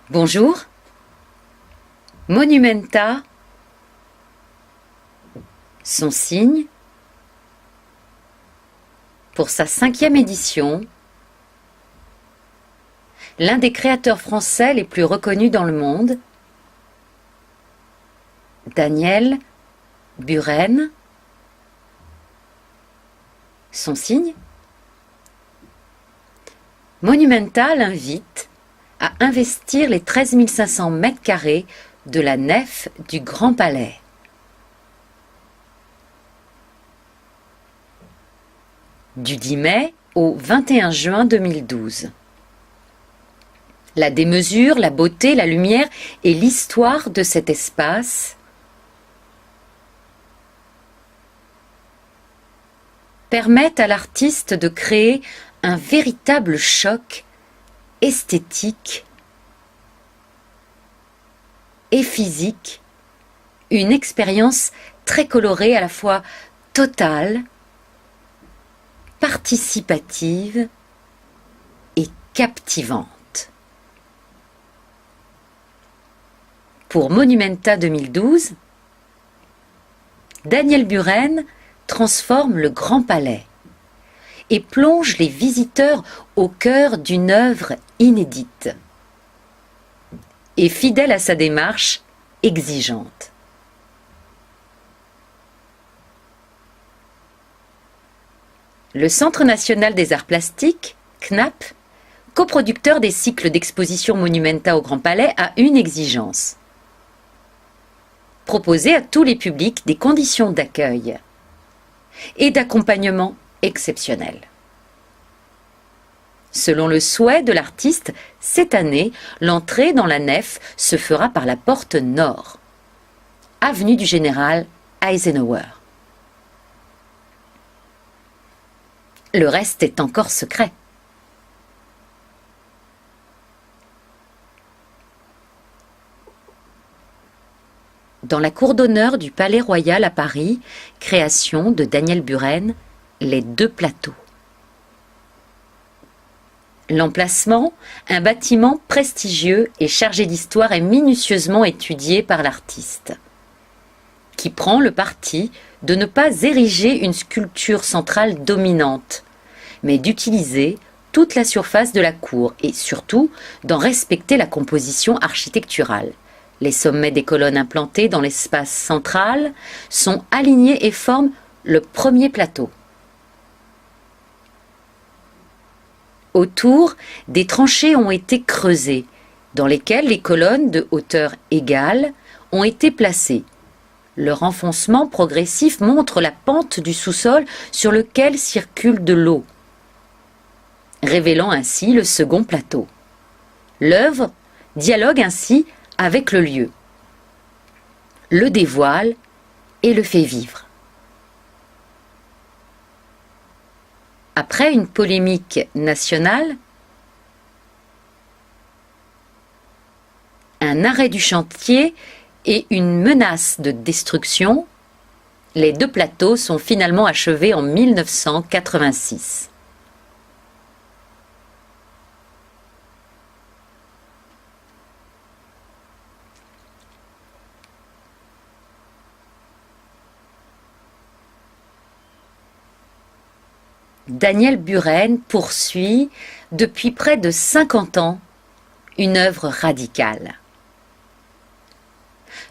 Bonjour. Monumenta, son signe, pour sa 5e édition, l'un des créateurs français les plus reconnus dans le monde, Daniel Buren, son signe. Monumenta l'invite à investir les 13 500 mètres carrés de la nef du Grand Palais. Du 10 mai au 21 juin 2012. La démesure, la beauté, la lumière et l'histoire de cet espace permettent à l'artiste de créer un véritable choc esthétique et physique, une expérience très colorée, à la fois totale, participative et captivante. Pour Monumenta 2012, Daniel Buren transforme le Grand Palais et plonge les visiteurs au cœur d'une œuvre inédite et fidèle à sa démarche exigeante. Le Centre national des arts plastiques, CNAP, coproducteur des cycles d'exposition Monumenta au Grand Palais, a une exigence: proposer à tous les publics des conditions d'accueil et d'accompagnement exceptionnelles. Selon le souhait de l'artiste, cette année, l'entrée dans la nef se fera par la porte nord, avenue du Général Eisenhower. Le reste est encore secret. Dans la cour d'honneur du Palais Royal à Paris, création de Daniel Buren, les 2 plateaux. L'emplacement, un bâtiment prestigieux et chargé d'histoire, est minutieusement étudié par l'artiste, qui prend le parti de ne pas ériger une sculpture centrale dominante, mais d'utiliser toute la surface de la cour et surtout d'en respecter la composition architecturale. Les sommets des colonnes implantées dans l'espace central sont alignés et forment le premier plateau. Autour, des tranchées ont été creusées, dans lesquelles les colonnes de hauteur égale ont été placées. Leur enfoncement progressif montre la pente du sous-sol sur lequel circule de l'eau, révélant ainsi le second plateau. L'œuvre dialogue ainsi avec le lieu, le dévoile et le fait vivre. Après une polémique nationale, un arrêt du chantier et une menace de destruction, les 2 plateaux sont finalement achevés en 1986. Daniel Buren poursuit, depuis près de 50 ans, une œuvre radicale.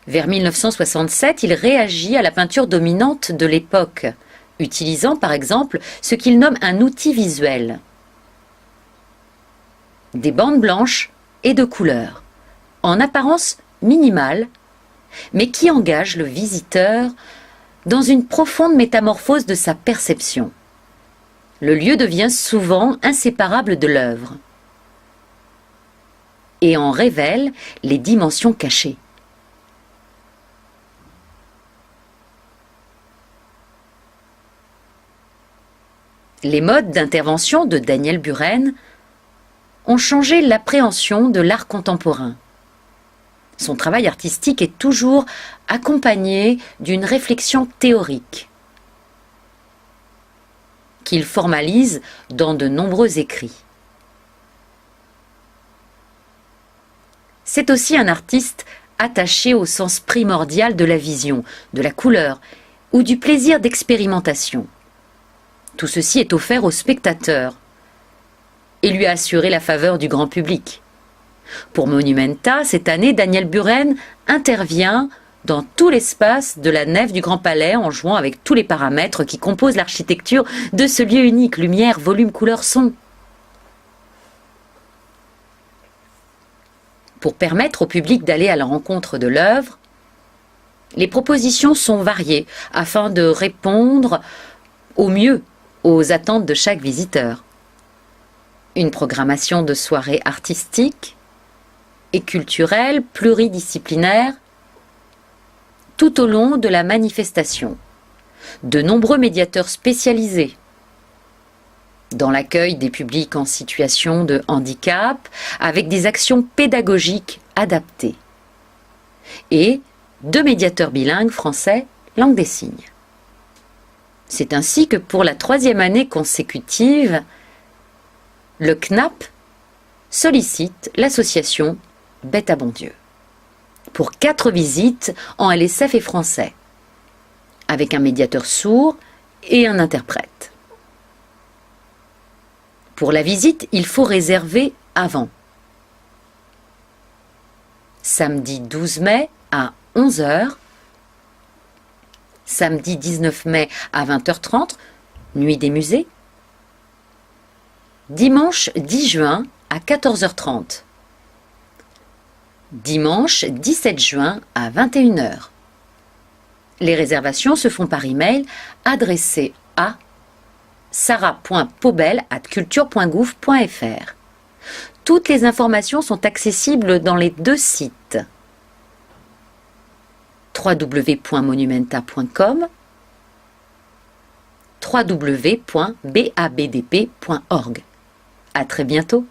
Vers 1967, il réagit à la peinture dominante de l'époque, utilisant par exemple ce qu'il nomme un outil visuel. Des bandes blanches et de couleurs, en apparence minimales, mais qui engagent le visiteur dans une profonde métamorphose de sa perception. Le lieu devient souvent inséparable de l'œuvre et en révèle les dimensions cachées. Les modes d'intervention de Daniel Buren ont changé l'appréhension de l'art contemporain. Son travail artistique est toujours accompagné d'une réflexion théorique qu'il formalise dans de nombreux écrits. C'est aussi un artiste attaché au sens primordial de la vision, de la couleur ou du plaisir d'expérimentation. Tout ceci est offert au spectateur et lui a assuré la faveur du grand public. Pour Monumenta, cette année, Daniel Buren intervient dans tout l'espace de la nef du Grand Palais en jouant avec tous les paramètres qui composent l'architecture de ce lieu unique, lumière, volume, couleur, son. Pour permettre au public d'aller à la rencontre de l'œuvre, les propositions sont variées afin de répondre au mieux aux attentes de chaque visiteur. Une programmation de soirées artistiques et culturelles pluridisciplinaires tout au long de la manifestation. De nombreux médiateurs spécialisés dans l'accueil des publics en situation de handicap avec des actions pédagogiques adaptées. Et 2 médiateurs bilingues français langue des signes. C'est ainsi que pour la 3e année consécutive, le CNAP sollicite l'association Bête à bon Dieu pour 4 visites en LSF et français, avec un médiateur sourd et un interprète. Pour la visite, il faut réserver avant. Samedi 12 mai à 11 h, samedi 19 mai à 20h30, nuit des musées, dimanche 10 juin à 14h30, dimanche 17 juin à 21 h. Les réservations se font par email adressé à sarah.pobel@culture.gouv.fr. Toutes les informations sont accessibles dans les 2 sites www.monumenta.com, www.babdp.org. À très bientôt.